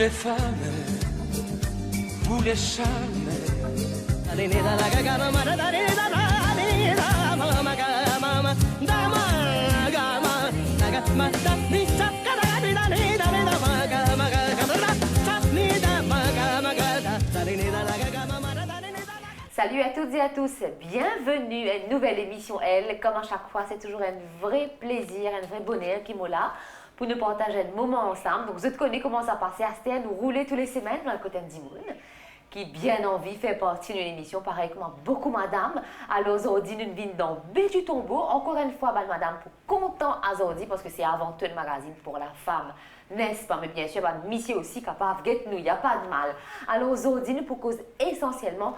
les femmes, vous les charmes. Salut à toutes et à tous, bienvenue à une nouvelle émission Elle. Comme à chaque fois, c'est toujours un vrai plaisir, un vrai bonheur qui m'est là pour nous partager un moment ensemble. Donc, vous connaissez comment ça passe à nous rouler tous les semaines dans le côté de Dimoun, qui bien envie fait partie d'une émission pareil comme beaucoup madame. Alors aujourd'hui nous venons dans B du tombeau. Encore une fois, madame, pour content à aujourd'hui parce que c'est avant tout un magazine pour la femme, n'est-ce pas? Mais bien sûr, monsieur aussi capable de nous, il n'y a pas de mal. Alors aujourd'hui nous pour cause essentiellement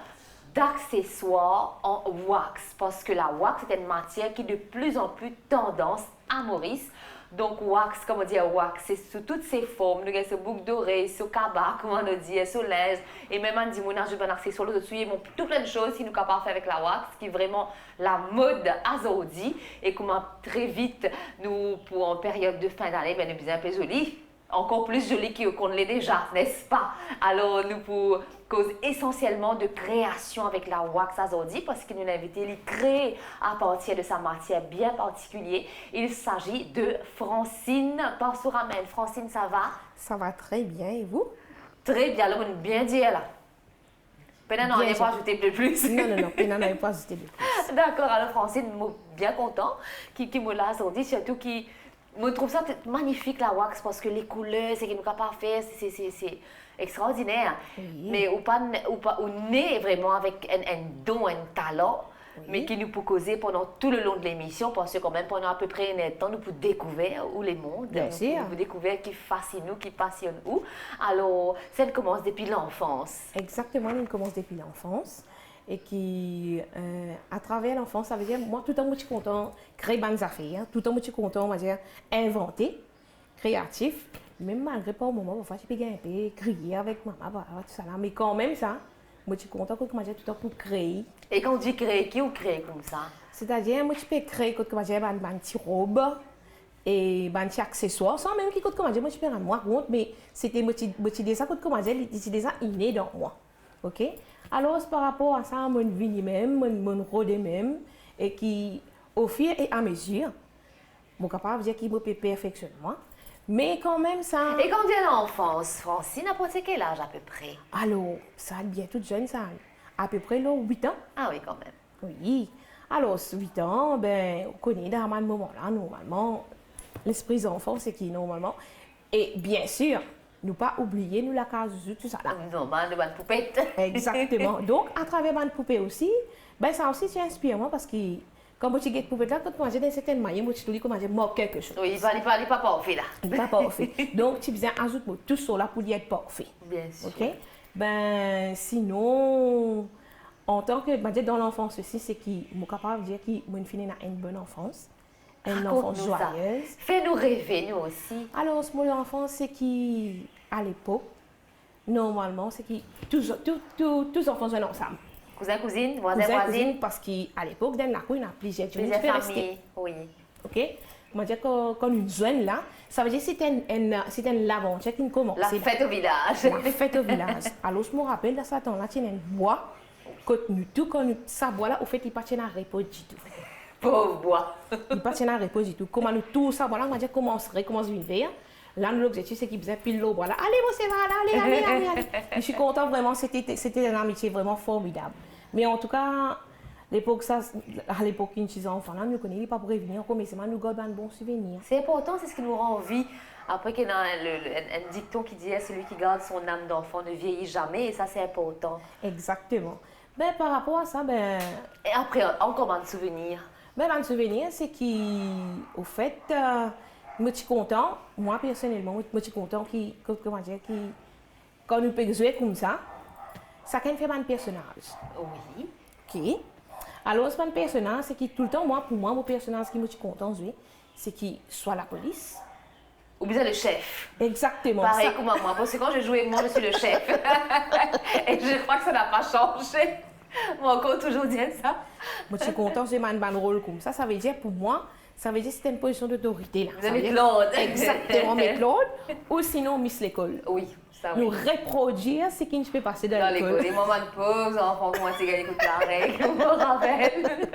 d'accessoires en wax parce que la wax c'est une matière qui est de plus en plus tendance à Maurice. Donc, wax, comme on dit, wax, c'est sous toutes ses formes. Nous avons ce boucle d'oreille, ce cabas, comme on dit, ce linge. Et même on dit, mon argent, un accessoire, dessus, il y a tout plein de choses qui nous capables de faire avec la wax, qui est vraiment la mode aujourd'hui. Et comment très vite, nous, pour en période de fin d'année, nous sommes un peu jolis. Encore plus joli qu'on l'est déjà, n'est-ce pas? Alors, nous pour cause essentiellement de création avec la wax aujourd'hui parce qu'il nous a invité à créer à partir de sa matière bien particulière. Il s'agit de Francine Parsouramel. Francine, ça va? Ça va très bien, et vous? Très bien, alors on est bien dit là. Pénan n'en a pas ajouté de plus. Non, Pénan n'en a pas ajouté de plus. D'accord, alors Francine, bien content qui me l'a aujourd'hui, surtout qui... Je trouve ça magnifique la wax parce que les couleurs, c'est qu'il nous capable de faire, c'est extraordinaire. Oui. Mais on est vraiment avec un don, un talent, oui. Mais qui nous peut causer pendant tout le long de l'émission parce que quand même pendant à peu près un temps, nous pouvons découvrir où les mondes, nous pouvons découvrir qui fascine nous, qui passionne où. Alors, ça commence depuis l'enfance. Exactement, ça commence depuis l'enfance. Et qui, à travers l'enfance, ça veut dire, moi, tout le temps, je suis content de créer des affaires, tout le temps, je suis content, on va dire, inventer, créatif, même malgré pas au moment, parfois, je peux un peu crier avec maman, tout ça là, mais quand même, ça, moi, je suis content que je tout le temps pour créer. Et quand on dit créer, qui on crée comme ça? C'est-à-dire, moi, je peux créer quand je dis, une petite robe et un petit accessoire, sans même que quand je dis, moi, je peux rendre moi compte, mais c'était, moi, je dis ça quand je dis, c'est déjà inné dans moi, ok? Alors, c'est par rapport à ça, mon vie même, mon rôle même, et qui, au fur et à mesure, je suis capable de dire qu'il me peut perfectionner moi. Mais quand même, ça... Et quand vient l'enfance, Francine, à quel âge à peu près? Alors, ça bien toute jeune, ça à peu près là, 8 ans. Ah oui, quand même. Oui. Alors, 8 ans, ben, on connaît dans un moment-là, normalement, l'esprit d'enfant, c'est qui, normalement. Et bien sûr, nous pas oublier nous la case tout ça là. Non, de bonne poupette. Exactement. Donc à travers bonne poupée aussi, ben ça aussi c'est inspirant parce que quand tu get poupée là quand moi j'ai d'une certaine manière moi tu dis comment j'ai manque quelque chose. Oui, il pas parfait là. Il pas parfait. Donc tu besoin ajoute tout ça là pour y être parfait. Bien sûr. OK? Ben sinon en tant que dans l'enfance aussi c'est qui moi capable de dire que moi fini a une bonne enfance. Une enfance joyeuse. Fais-nous rêver, nous aussi. Alors, ce mot d'enfance, c'est qui, à l'époque, normalement, c'est qui, tous enfants sont ensemble. Cousin, cousine, voisin, voisine. Parce qu'à l'époque, dans la cour, il y a plusieurs familles. Oui. OK? Moi, je dis que quand une zone là, ça veut dire que c'est une aventure qui commence. La fête au village. La fête au village. Alors, je me rappelle, dans ce temps-là, il y a un bois, quand ça bois là, au fait, il ne tient pas à repos du tout. Pauvre bois. Il pas tient à repos du tout. Comment nous tout ça voilà, moi je commence une veille. Là l'objectif c'est qu'il faisait pile l'eau voilà. Allez bon c'est là, allez. Je suis content vraiment c'était une amitié vraiment formidable. Mais en tout cas l'époque ça à l'époque une petite enfant là nous connaît pas pour revenir mais c'est nous garde un bon souvenir. C'est important, c'est ce qui nous rend vie. Après qu'il y a un dicton qui dit celui qui garde son âme d'enfant ne vieillit jamais et ça c'est important. Exactement. Ben par rapport à ça ben et après encore un souvenir. Ben, un souvenir, c'est qu'au fait, je suis content, moi personnellement, je suis content quand nous pouvons jouer comme ça can fait un personnage. Oui. Ok. Alors, ce personnage, c'est que tout le temps, pour moi, mon personnage qui me suis content de jouer, c'est qu'il soit la police. Ou bien le chef. Exactement. Pareil comme moi, parce que quand je jouais, moi, je suis le chef. Et je crois que ça n'a pas changé. Moi, encore toujours dire ça. Moi, je suis contente de jouer un rôle comme ça. Ça veut dire, pour moi, ça veut dire que c'était une position d'autorité. Vous avez Claude. Exactement, mais Claude. Ou sinon, Miss l'école. Oui. Ça, nous oui. reproduire ce qui ne peut passer dans Dans l'école, l'école. les moments de pause, enfants commencent à gagner toute la règle, je me rappelle.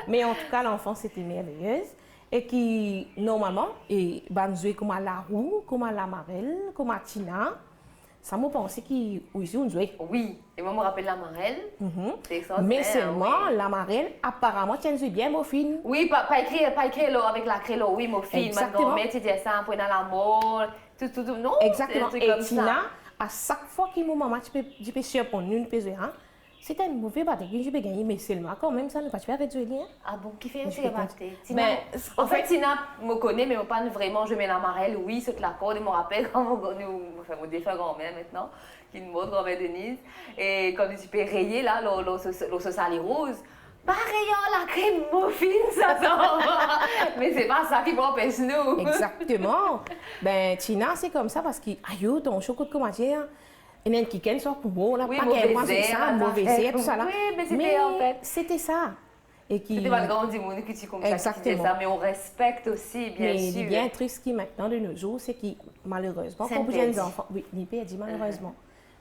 Mais en tout cas, l'enfance c'était merveilleuse. Et qui, normalement, et ben, jouer comme à la roue, comme à la marelle, comme à Tina. Ça m'a pensé qu'ils ont joué. Oui, et moi, je me rappelle la marelle. C'est extraordinaire. Mais seulement, oui. la marelle, apparemment, tiens, joué bien, mon film. Oui, pas écrit là, avec la crélo, oui, mon film. Ma Exactement. grand-mère, tu disais ça, prenant la mort, tout, non? Exactement. C'est un truc Et comme Tina, ça. à chaque fois qu'il m'a maman, tu peux surprendre une pesée, hein. C'était une mauvaise bataille, je peux gagner, mais seulement quand même, ça ne va pas faire réduire. Hein. Ah bon, qui fait un Je tir peux raté? Ben, En fait, Tina me connaît, mais pas vraiment, je mets la marelle, oui, c'est la corde, je me rappelle quand mon défunt grand-mère maintenant, qui est une autre grand-mère Denise, et quand tu peux rayer là, le sali rose, bah rayant la crème muffin, ça s'en va. Mais c'est pas ça qui m'empêche nous. Exactement. Ben, Tina, c'est comme ça parce que, aïe, ton chocolat comment dire, il y a un qui sort pour moi, là, Oui, pas mauvais qu'elle mange air, ça, mauvais air, tout ça là. Oui, mais c'était en fait. C'était ça. Et qui. C'était pas le grand monde qui dit comme ça, qui disait Exactement. ça, mais on respecte aussi, bien Mais sûr. il y a un truc qui maintenant de nos jours, c'est que malheureusement, C'est quand vous interdit. avez des enfants, oui, il peut dire malheureusement.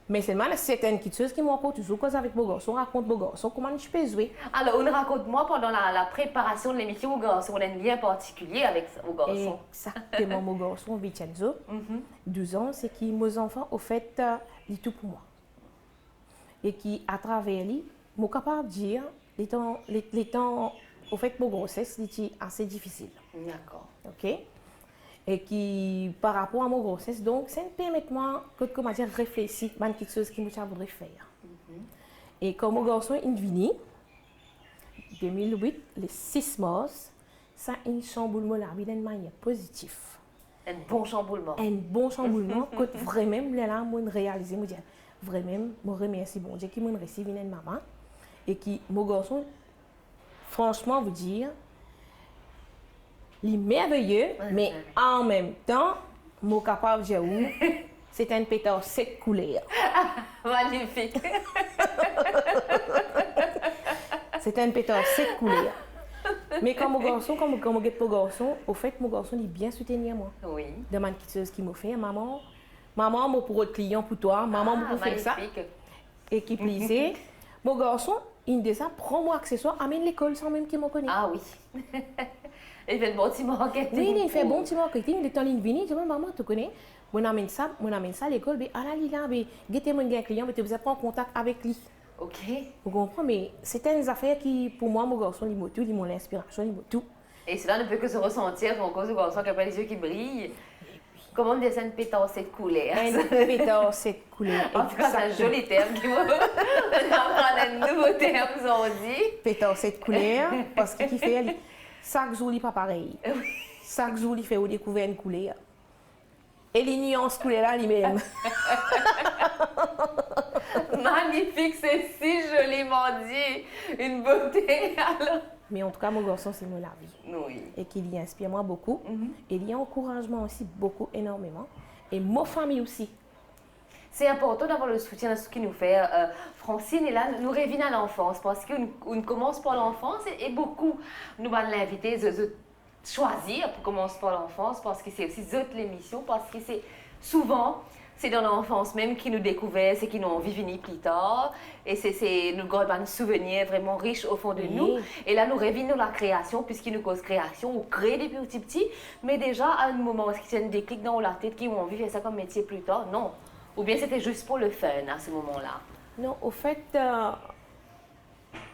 Mais seulement certaines petites choses qui m'ont encore toujours cause avec mon garçon, raconte mon garçon, comment je peux jouer. Alors, on raconte-moi pendant la préparation de l'émission au garçon, on a un lien particulier avec au garçon. Exactement, mon garçon, Vincenzo, 12 ans, c'est qui, mes enfants, au fait, dit tout pour moi. Et qui, à travers lui, suis capable de dire les temps, au fait, pour grossesse, c'était assez difficile. D'accord. OK? Et qui, par rapport à mon grossesse, donc, ça me permet moi, comment dire, réfléchir à quelque chose que je voudrais faire. Et comme mon garçon est venu, 2008, le 6 mars, ça a un chamboulement la vie d'une manière positive. Un bon chamboulement. Un bon chamboulement que vraiment, là, je réalisé, je dis, vraiment, je remercie bon Dieu qui m'a reçu une maman et qui, mon garçon, franchement, vous dire, il est merveilleux, mais en même temps, mon capable de dire, c'est un pétard 7 couleurs. Magnifique. C'est un pétard 7 couleurs. Mais quand mon garçon, quand mon garçon, au fait, mon garçon, il est bien soutenu moi. Oui. Demande quelque chose qu'il m'a fait, maman, moi pour votre client, pour toi, maman, moi pour faire ça. Magnifique. Et qui plaisait. Mon garçon, il me dit ça, prends-moi accessoire, amène l'école sans même qu'il me connaisse. Ah oui. Il fait le bon petit marketing. Oui, il fait bon petit marketing, il est en ligne vini, je dis, maman, tu connais, on amène ça à l'école, mais à la lila, mais guettez mon client, mais tu vous prendre contact avec lui. Ok. Vous comprenez, mais c'était une affaire qui, pour moi, mon garçon, il m'a tout, il m'a l'inspiration, il m'a tout. Et cela ne peut que se ressentir en cause du garçon qui n'a pas les yeux qui brillent. Comment on descend pétard cette couleur? Un pétard, cette couleur. En tout cas, c'est un joli terme qui va apprendre un nouveau terme, on dit. Pétard, cette couleur, parce qu'il fait, chaque jour, il n'est pas pareil. Chaque jour, il fait découvrir une couleur. Et les nuances couleurs là, lui-même. Magnifique, c'est si joliment dit. Une beauté, alors. Mais en tout cas, mon garçon, c'est mon la vie. Oui. Et qu'il y inspire moi beaucoup. Et il y a encouragement aussi beaucoup, énormément. Et ma famille aussi. C'est important d'avoir le soutien de ce qui nous fait. Francine, et là, nous revenons à l'enfance parce qu'on commence par l'enfance et beaucoup nous allons l'inviter de choisir pour commencer par l'enfance parce que c'est aussi l'émission parce que c'est souvent c'est dans l'enfance même qui nous découvre, c'est qui nous envie venir plus tard et c'est nous gardons un souvenir vraiment riche au fond de nous et là nous revenons la création puisqu'il nous cause création, on crée depuis petit mais déjà à un moment est-ce qu'il y a un déclic dans la tête qui ont envie de faire ça comme métier plus tard? Non. Ou bien c'était juste pour le fun à ce moment-là? Non, au fait,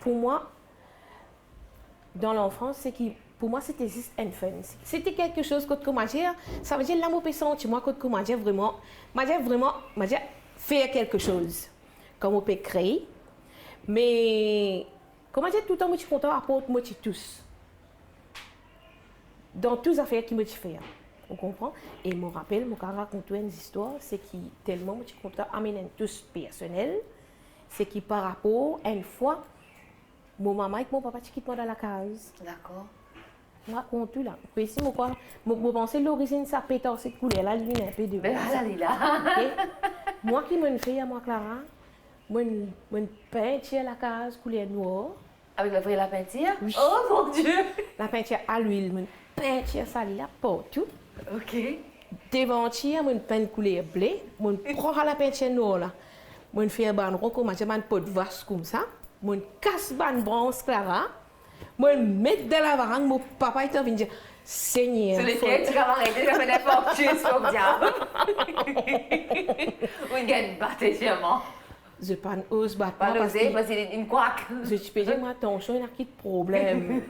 pour moi, dans l'enfance, c'est que pour moi, c'était juste un fun. C'était quelque chose que comment dire, ça veut dire l'amour et sentiment que comment dire vraiment, faire quelque chose, comme on peut créer. Mais comment dire, tout le temps, je suis content à porter moi tous. Dans toutes les affaires qui me font. On comprend? Et je me rappelle, je raconte une histoire, c'est que tellement je suis content à mener tous personnel, c'est que par rapport à une fois, mon maman et mon papa quittent moi dans la case. D'accord. Je raconte tout là. Puis si je pense que l'origine, ça pétard cette couleur là, lui un peu de Ben voilà, là. Okay? Moi qui me fais à moi, Clara, je peins la case couleur noire. Avec la vraie la peinture? Oui. Oh mon Dieu! La peinture à l'huile, je peins ça là, partout. Ok. Devant tia, moi peine couleur blé, moi prend la peinture noire là. Moi fais ban rond comme un pot de vache comme ça. Moi casse ban bronze clara. Moi mettre dans la varangue, mon papa il vient dire Seigneur. C'est lequel tu vas arrêter de faire des fortunes sur le diable. Ou une gagne battue sûrement. Je pas ose battre Pas parce l'oser que parce qu'il est une couac. je te peux dire moi attention, il y a qui de problème.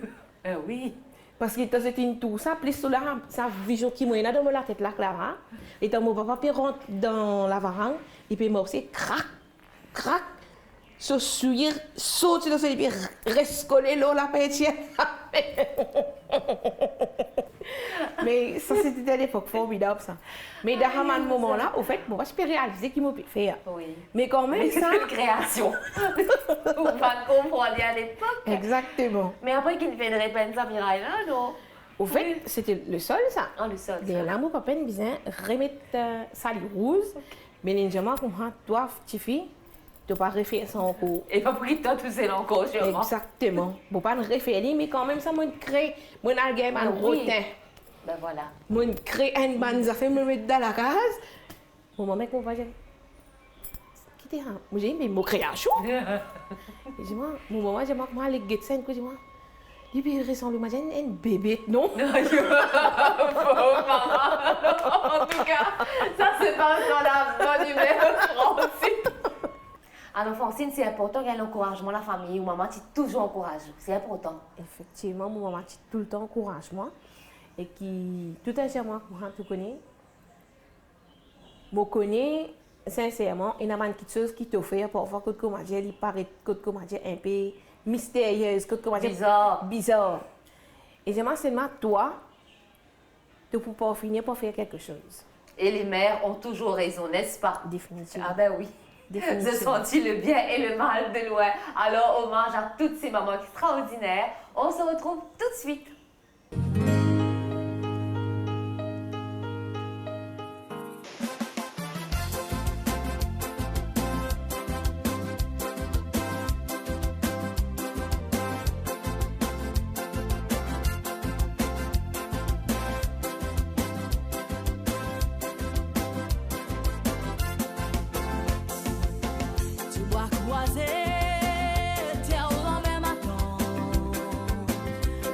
Oui. Parce que quand c'était une tout ça, plus sur la sa vision qui m'a dans la tête là, Clara. Et quand mon papa peut rentrer dans la varangue, il peut morcer, crac, crac, se suivre, sauter dans ce lit, rescoller l'eau la peinture. Mais ça, c'était à l'époque formidable, ça. Mais dans un moment là, au fait, moi, je peux réaliser qu'il m'a pu faire. Oui. Mais quand même, Mais ça. c'est une création. On va comprendre à l'époque. Exactement. Mais après qu'il fait une réponse à Mireille, là, non? Au fait, c'était le sol, ça. Oh, le sol. Mais là, mon papa, il besoin remettre ça rouge. Mais les gens, comme toi, petite fille, tu ne peux pas refaire ça encore. Et pas pris toi tout seul encore, sûrement. Exactement. Je ne peux pas le refaire, mais quand même, ça m'a créé. Moi, j'ai un Oui. rotin. Ben voilà. Moi, j'ai créé un ban, ça fait me mettre dans la case. Mon maman, qu'on va dire. Qui t'es là? Moi, j'ai dit, mais mon création. Et dis moi, mon maman, j'ai moi, les guettes, quoi, dis-moi. Il peut ressembler à un bébé, non? En tout cas, ça c'est pas dans la numéro 36. Alors Francine, c'est important qu'il y ait l'encouragement de la famille. Ou maman, tu es toujours encouragée. C'est important. Effectivement, mon maman dit tout le temps encouragement. Et qui, tout sincèrement, moi, tu connais. Je connais, sincèrement, il y a une chose qui te fait parfois que comment dire, il paraît que comment dire un peu mystérieuse, que comment dire bizarre. Et j'aimerais seulement toi de pouvoir finir par faire quelque chose. Et les mères ont toujours raison, n'est-ce pas? Définitivement. Ah ben oui. J'ai Définitivement. senti le bien et le mal de loin. Alors, hommage à toutes ces mamans extraordinaires. On se retrouve tout de suite. Tu bois croisé, t'es au même matin.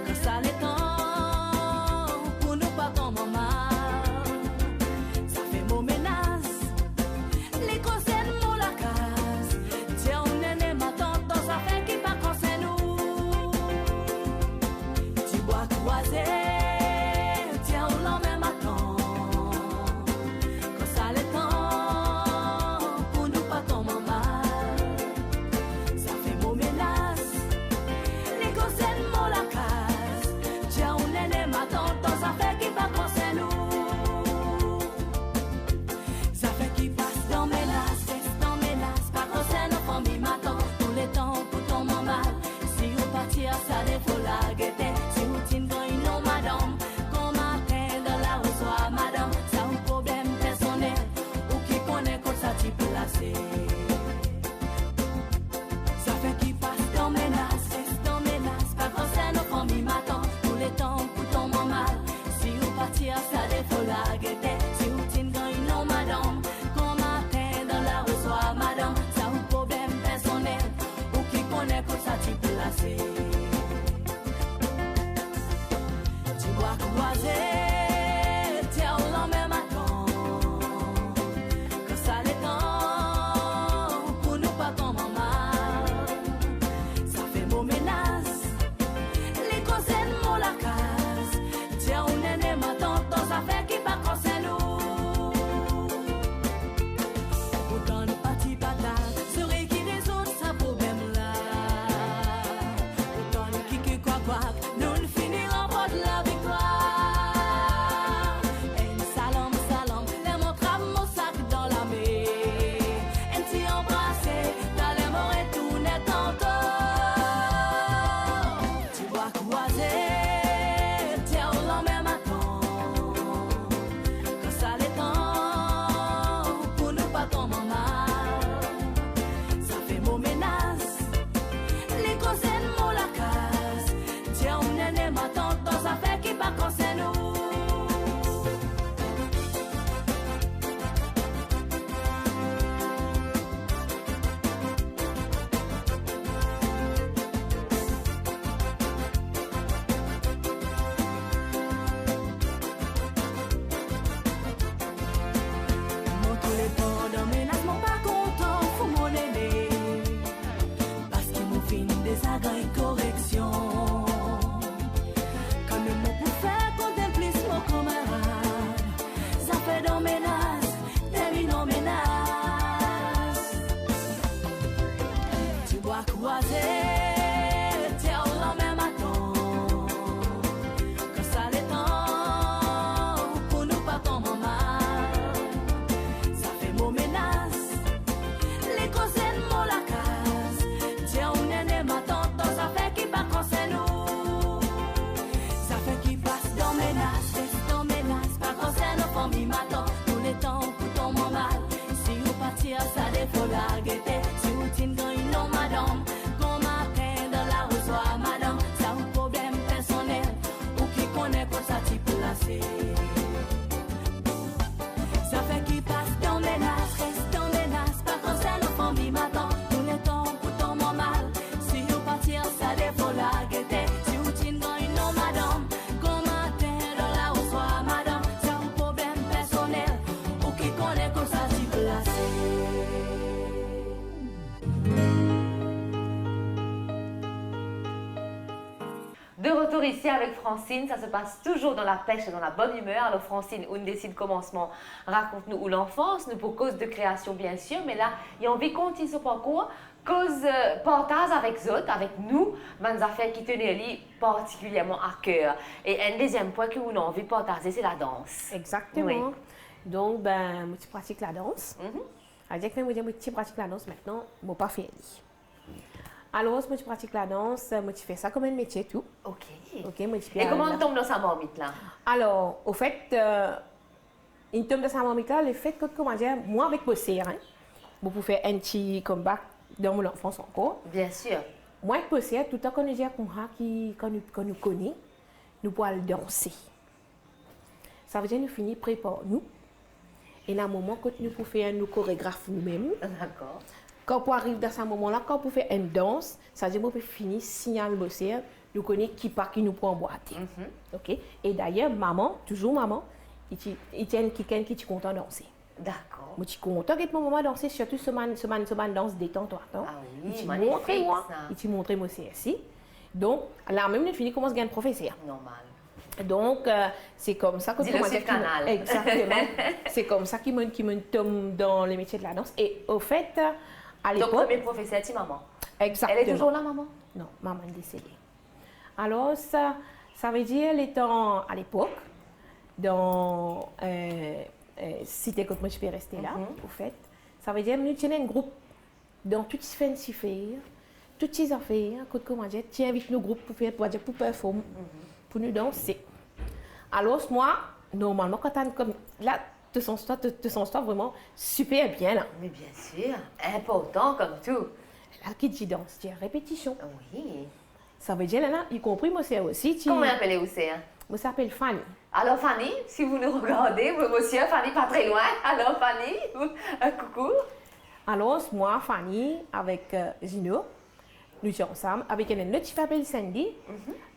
Quand ça l'est bras croisés, tiens la même attente. Que ça l'étend, pour nous pas tomber mal. Ça fait mon menace, les cousines m'ont la case. Tiens, on est ma tante, ça fait qui pas c'est nous. Ça fait qui passe dans menace, reste dans menace, pas quand c'est nos familles m'attendent. Tous les temps, pour tomber mal. Si vous partir, ça défaut la gaieté. Si vous tenez dans une non, madame, qu'on m'attend dans la rue, soit madame. Ça un problème personnel, ou qui connaît quoi ça t'y placer. Ça fait qui passe dans menace, reste dans menace, pas quand c'est nos familles m'attendent. Tous les temps, pour tomber mal. Si vous partir, ça défaut la gaieté. Si vous tenez dans une non, madame, qu'on m'attend dans la rue, soit madame. Ça un problème personnel, ou qui connaît quoi ça t'y placer. De retour ici avec Francine, ça se passe toujours dans la pêche et dans la bonne humeur. Alors Francine, on décide commencement, raconte-nous où l'enfance, nous pour cause de création bien sûr, mais là, il y a envie de continuer ce parcours, cause partage avec Zot, avec nous, des affaires qui tenaient lui particulièrement à cœur. Et un deuxième point que nous avons envie de partager, c'est la danse. Exactement. Oui. Donc, ben, moi, tu pratiques la danse. C'est-à-dire que moi, tu pratiques la danse maintenant, moi, pas fait. Alors, moi, tu pratiques la danse, moi, tu fais ça comme un métier, tout. Ok. Ok, moi, tu Et comment on tombe dans sa marmite là? Alors, au fait, il tombe dans sa marmite là, le fait que, comment dire, moi, avec bosser, hein, moi, pour faire un petit comeback dans mon enfance encore, Bien sûr. moi, avec bosser, tout le temps qu'on nous dit qu'on nous connaît, nous pouvons danser. Ça veut dire que nous finissons préparer nous. Et dans le moment que nous pouvons faire nos chorégraphes nous-mêmes, D'accord. quand on arrive dans ce moment-là, quand on fait une danse, ça veut dire qu'on peut finir signal bosser, nous connaissons qui part qui nous prend en boîte. Ok? Et d'ailleurs, maman, toujours maman, il tient quelqu'un qui est content de danser. D'accord. Moi, je suis content de moment danser, surtout ce man danse détente. Ah oui, il magnifique, montre moi, ça. il montre moi aussi. Donc, là même, nous finissons comment se gagne professeur. Normal. Donc, c'est comme ça que Dis-le sur le canal. Exactement. C'est comme ça qu'il me tombe dans les métiers de la danse. Et au fait, à Donc, l'époque. premier professeur, c'est maman. Exactement. Elle est toujours là, maman? Non, maman est décédée. Alors, ça veut dire, étant à l'époque, dans Cité Côte, moi je peux rester là, au fait, ça veut dire, nous tenons un groupe dans toutes ces fancy faire, toutes ces affaires, comment dire, tu invites nos groupes pour faire, pour performer, pour nous danser. Alors, moi, normalement, quand tu comme là, tu sens toi vraiment super bien là. Mais bien sûr, important comme tout. Là, qui dit danse, tu répétition. Oui. Ça veut dire, là, y compris moi, c'est aussi. Comment appelez-vous ça? Moi, ça s'appelle Fanny. Alors Fanny, si vous nous regardez, monsieur, Fanny pas très loin. Alors Fanny, un coucou. Alors, moi, Fanny, avec Gino, nous sommes ensemble, avec un autre qui s'appelle Sandy.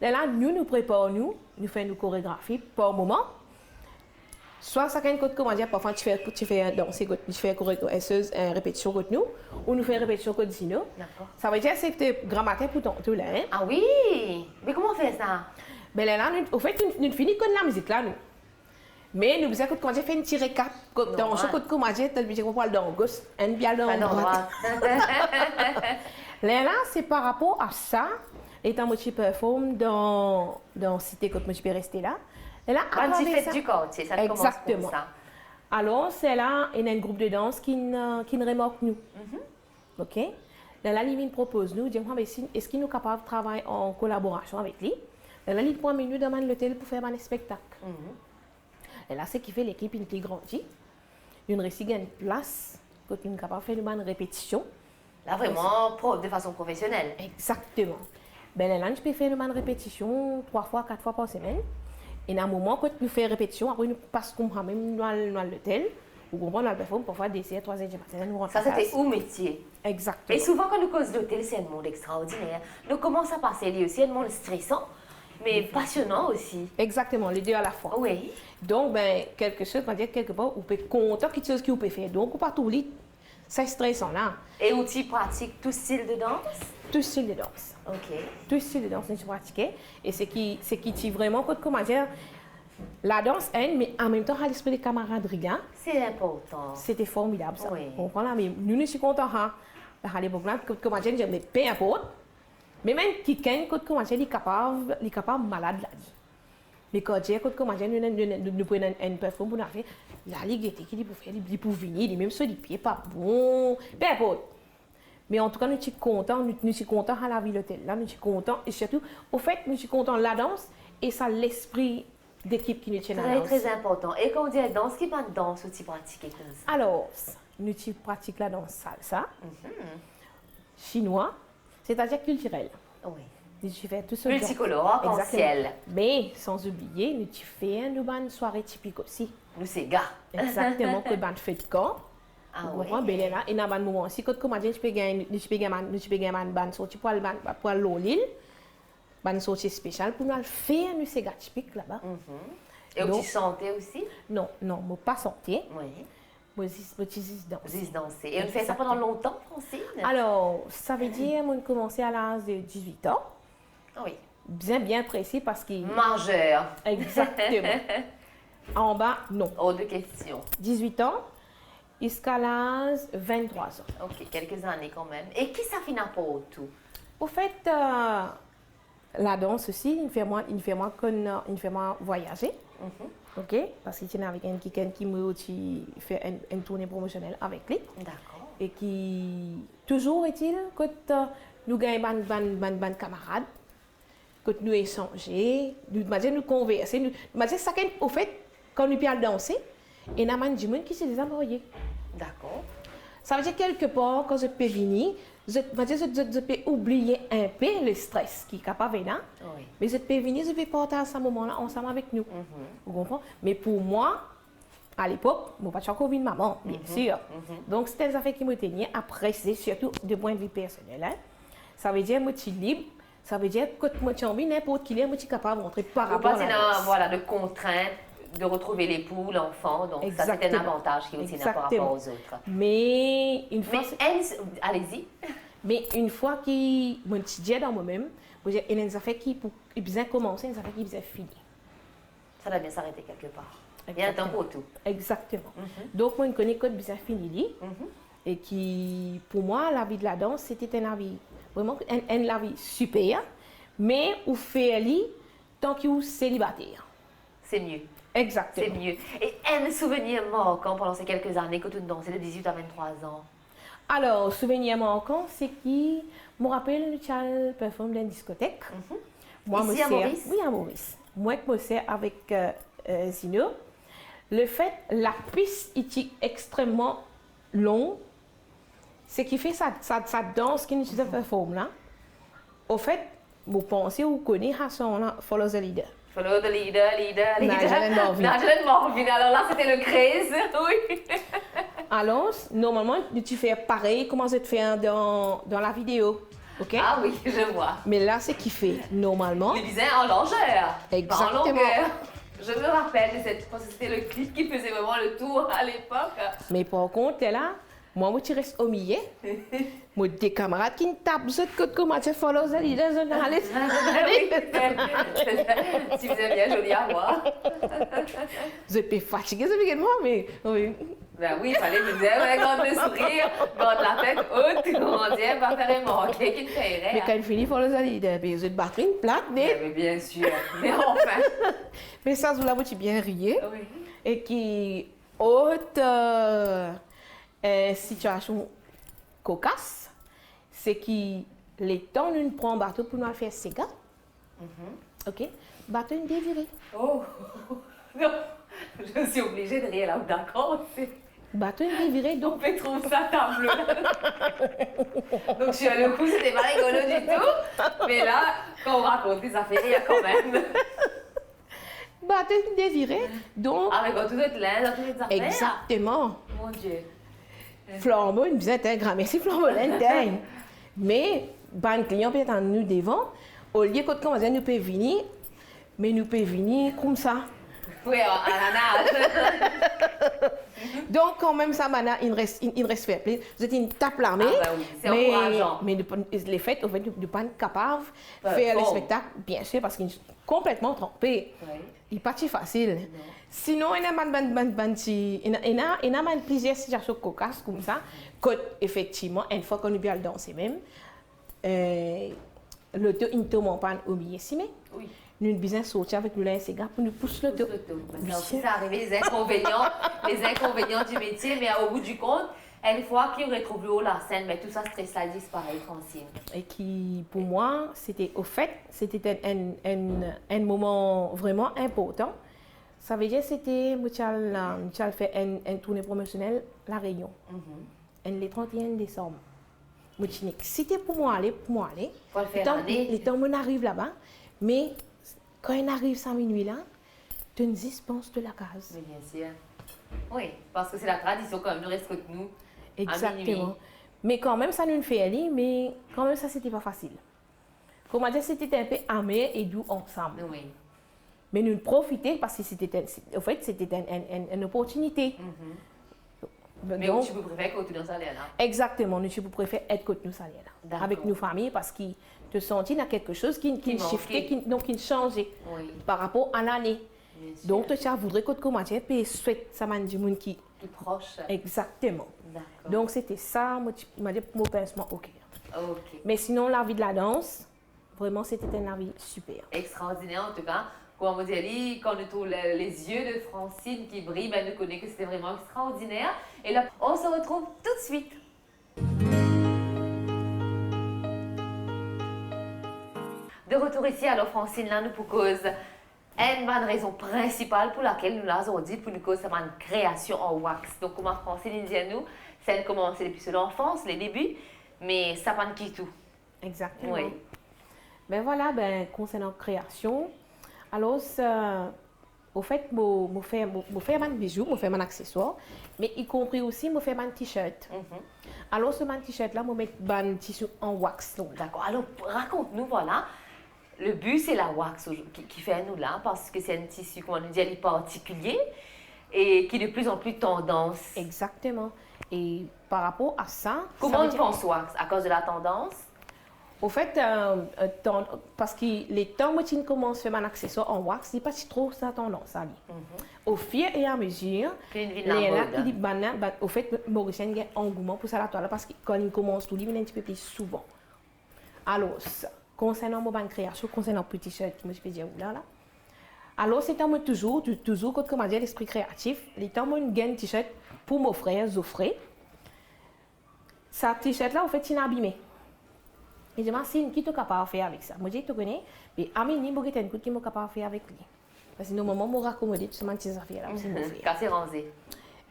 Là, nous préparons, nous faisons nos chorégraphies par moment. Soit ça quand comment dire, parfois tu fais danser, tu fais une répétition contre nous, ou nous faisons une répétition contre Gino. D'accord. Ça veut dire que c'est grammaire pour tout là. Hein? Ah oui, mais comment on fait ça? Mais là, au fait, nous finissons comme la musique là, nous. Mais nous faisons quand j'ai fait un petit récap, dans ce code comment dire, tu as parle dans gauche, un bien dans droite. Là, c'est par rapport à ça, étant moi qui performe dans Cité Côte, moi je peux rester là. Et là, Quand tu fais du quartier, ça commence exactement. comme ça. Alors, c'est là, il y a un groupe de danse qui nous remarque nous. OK? Là, il nous propose nous, dit, est-ce qu'il est capable de travailler en collaboration avec lui? Là, il prend un minute dans l'hôtel pour faire un spectacle. Et là, c'est qui fait l'équipe qui grandit. Une réussit une place, quand on est capable de faire une répétition. Là, vraiment, de façon professionnelle. Exactement. Ben là, je peux faire une répétition 3 fois, 4 fois par semaine. Et à un moment, quand nous faisons répétition, après nous passons même dans l'hôtel, ou on va performer pour faire des 3h du matin. Ça, c'était au métier. Exactement. Et souvent, quand nous causons l'hôtel, c'est un monde extraordinaire. Nous commençons à passer lui aussi, un monde stressant, mais passionnant aussi. Exactement, les deux à la fois. Oui. Donc, ben, quelque chose, on va dire quelque part, on peut compter quelque chose qu'on peut faire. Donc, on peut tout lire. C'est stressant là. Et où tu pratiques tout style de danse? Tout style de danse. Ok. Tout style de danse, je pratiquais. Et c'est qui dit vraiment, comment dire, la danse aide, mais en même temps, à l'esprit de camaraderie. Hein? C'est important. C'était formidable ça. Oui. On comprend là, mais nous sommes contents. Hein? À l'époque là, comment dire, mais peu importe. Mais même quelqu'un, comment dire, il est capable malade là. Mais quand j'ai comment dire, nous prenons un perfume pour nous faire, là, il était qui pour faire, il pour venir, même sur les pieds pas bon, peu importe. Mais en tout cas, nous sommes contents, nous sommes contents à la ville hôtel là, nous sommes contents et surtout, au fait, nous sommes contents de la danse et ça l'esprit d'équipe qui nous tient à la danse. Très, très important. Et quand on dit danse, qui pas de danse où tu pratiques comme ça? Alors, nous pratiquons la danse salsa, chinois, c'est-à-dire culturel. Oui. Nous faisons tout ce Multicolore, arc-en-ciel. Mais sans oublier, nous faisons une soirée typique aussi. Nous, c'est gars. Exactement, que nous fait de camp. Ah Vous ouais. comprenez? Et dans un moment aussi, quand comment dire, je peux gagner une ban sorti pour l'île, ban sorti spécial pour nous faire une séga typique là-bas. Et Donc, tu chantais aussi? Non, non, je pas sorti. Oui. Je suis danser. Vous danser. Et on fait ça pendant longtemps, Francine? Alors, ça veut dire que j'ai commencé à l'âge de 18 ans. Oui. Bien précis parce que... Majeur. Exactement. En bas, non. Hors de question. 18 ans, jusqu'à l'âge 23 ans. Ok, quelques années quand même. Et qui ça finit pour tout? Au fait, la danse aussi, il fait moi voyager. Ok? Parce qu'il y a avec quelqu'un qui me fait une tournée promotionnelle avec lui. D'accord. Et qui, toujours est-il, que nous gagnons ban camarades, que nous échangeons, nous conversons. Ça, au fait, quand nous parlons danser, il y a des gens qui sont déjà mariés. D'accord. Ça veut dire quelque part, quand je peux venir, je peux oublier un peu le stress qui est capable là. Oui. Mais je peux venir, je peux partager ce moment-là ensemble avec nous. Vous comprenez? Mais pour moi, à l'époque, je n'ai pas encore vu une maman, bien sûr. Donc, c'était des affaires qui me tenaient après, c'est surtout de point de vue personnel. Hein. Ça veut dire que je suis libre. Ça veut dire que je suis envie, n'importe qui est, je suis capable de montrer par rapport à la danse. Voilà, de contraintes, de retrouver l'époux, l'enfant. Donc, ça, c'est un avantage qui est aussi par rapport aux autres. Mais une fois... allez-y. Mais une fois que je suis dans moi-même, il y a des affaires qui bien commencer, des affaires qui bien finir. Ça doit bien s'arrêter quelque part. Il y a un temps pour tout. Exactement. Donc, moi, je connais que bien fini. Et qui, pour moi, la vie de la danse, c'était un vie, vraiment, une vie super. Mais où faire tant que vous célibataire. C'est mieux. Exactement. C'est mieux. Et un souvenir marquant pendant ces quelques années que tu dansais de 18 à 23 ans? Alors, souvenir marquant, c'est qui me rappelle le chal performe dans une discothèque. Moi, Ici à Maurice? Oui, à Maurice. Moi, je me sers avec Zino. Le fait, la piste est extrêmement longue. Ce qui fait sa danse qui nous performe là. Au fait, vous pensez, vous connaissez à son Follow the Leader. Follow the leader. Nigel Marvin. Nigel Marvin. Alors là, c'était le craze, oui. Alors, normalement, tu fais pareil comme tu fais dans la vidéo. Ok? Ah oui, je vois. Mais là, c'est qui fait normalement. Il disait en longueur. Exactement. Pas en longueur. Je me rappelle de cette, parce que c'était le clip qui faisait vraiment le tour à l'époque. Mais par contre, là, moi, tu restes au milieu. Moi, des camarades qui me tapent, je te comment tu follow the leader, je n'allais Tu faisais bien joli à voir. Je suis fatiguée, c'est moi, mais oui. Ben oui, il fallait me dire, ouais, garde le sourire, garde la tête haute, comment dire, va faire un manquer qui ne paierait. Mais quand il finit follow the leader, je vais te battre une plate, Mais bien sûr, mais enfin. Mais ça, je l'avoue, tu bien rié. Oui. Et qui, autre situation cocasse, c'est que les temps nous prend bateau pour nous faire Sega. Ok? Bateau une déviré. Oh, non, je suis obligée de rire là, d'accord? Bateau une déviré, On donc. peut trouver ça table. Donc, sur le coup, c'était pas rigolo du tout. Mais là, quand on raconte, ça fait rire quand même. Bateau une déviré, donc. Avec tout notre linge, toutes les affaires. Exactement. Mon Dieu. Flambeau, une bizarre, un grand merci, Flambeau, l'interne. Mais, ban client peut être en nous devant, au lieu que comment nous peut venir, mais nous peut venir comme ça. Oui, à la nage. Donc, quand même, ça, maintenant, il reste fair play. Vous êtes une tape l'armée. Ah, bah oui, c'est encourageant. Mais les faits, au fait, de ne pas être capable de Ouais, faire le bon. spectacle, bien sûr, parce qu'il est complètement trompé. Oui. Il n'est pas si facile. Sinon, il y a plusieurs situations cocasses comme ça, que, effectivement, une fois qu'on est bien dansé même, l'auto, il ne tombe pas oublié si mais Oui. nous devons besoin sortir avec le linge pour nous pousser l'auto. Parce que ça arrive les inconvénients du métier, mais au bout du compte, une fois qu'il retrouve le haut la scène, mais tout ça stress là disparaît, Francine. Et qui, pour moi, c'était au fait, c'était un moment vraiment important. Ça veut dire que c'était, j'ai fait une tournée promotionnelle La Réunion, le 31 décembre. C'était pour moi aller. Faut le faire l'année. Le temps où on arrive là-bas, mais quand on arrive 5 minuit là, tu ne dispenses de la case. Mais bien sûr. Oui, parce que c'est la tradition quand même, nous reste que nous. À minuit. Exactement. Mais quand même, ça nous fait aller, mais quand même, ça, c'était pas facile. Comment dire, c'était un peu amer et doux ensemble. Oui. Mais nous profiter parce que c'était une opportunité. Mais Donc, tu peux préférer que tu dans ça là. exactement, nous préférons être côté nous salaire là, D'accord. avec nos familles parce qu'ils te sentent il y a quelque chose qui shiftait, qui changeait Oui. par rapport à l'année. Bien sûr. Donc, tu voudrais que tu commences à souhaiter ça m'a dit qui Plus proche. exactement. D'accord. Donc c'était ça, moi il m'a dit pour mon pincement OK. Ok. Mais sinon la vie de la danse, vraiment c'était une vie super. Extraordinaire en tout cas. Comme on dit, quand nous trouvons les yeux de Francine qui brillent, ben, nous connaissons que c'était vraiment extraordinaire. Et là, on se retrouve tout de suite. De retour ici, alors Francine, là, nous pour cause une bonne raison principale pour laquelle nous l'avons dit, pour nous cause c'est une création en wax. Donc, comment Francine dit à nous, ça a commencé depuis l'enfance, les débuts, mais ça pas qui tout. Exactement. Oui. Ben voilà, concernant création, alors au fait, je fais un bijou, je fais un accessoire, mais y compris aussi, je fais un t-shirt. Alors ce t-shirt là, je mets un tissu en wax. D'accord. Alors, raconte-nous, voilà. Le but, c'est la wax qui fait nous là, parce que c'est un tissu, comment on dit, elle est particulier et qui est de plus en plus tendance. Exactement. Et par rapport à ça, Comment ça veut on dire- pense wax? À cause de la tendance? Au fait, parce que les temps où tu commences à faire un accessoire en wax, c'est pas si trop sa tendance à lui. Au fur et à mesure, Puis une vie de les la là mode. qui dit au fait, Mauricien a un engouement pour ça la toile parce que quand il commence tout, il vient un petit peu plus souvent. Alors, concernant mon création, concernant le petit shirt, je peux dire là. Alors, c'est un toujours comme dire l'esprit créatif, les temps où je gagne un t-shirt pour mon frère Zofré. Ça t-shirt là, au fait, il est abîmé. Et je me dis, qui est capable de faire avec ça? Moi, je te connais, mais à mes niveaux, qui est capable de faire avec lui. Parce que normalement, je me raccommoder tout ce ces affaires là, c'est mon frère. Cassé rangé.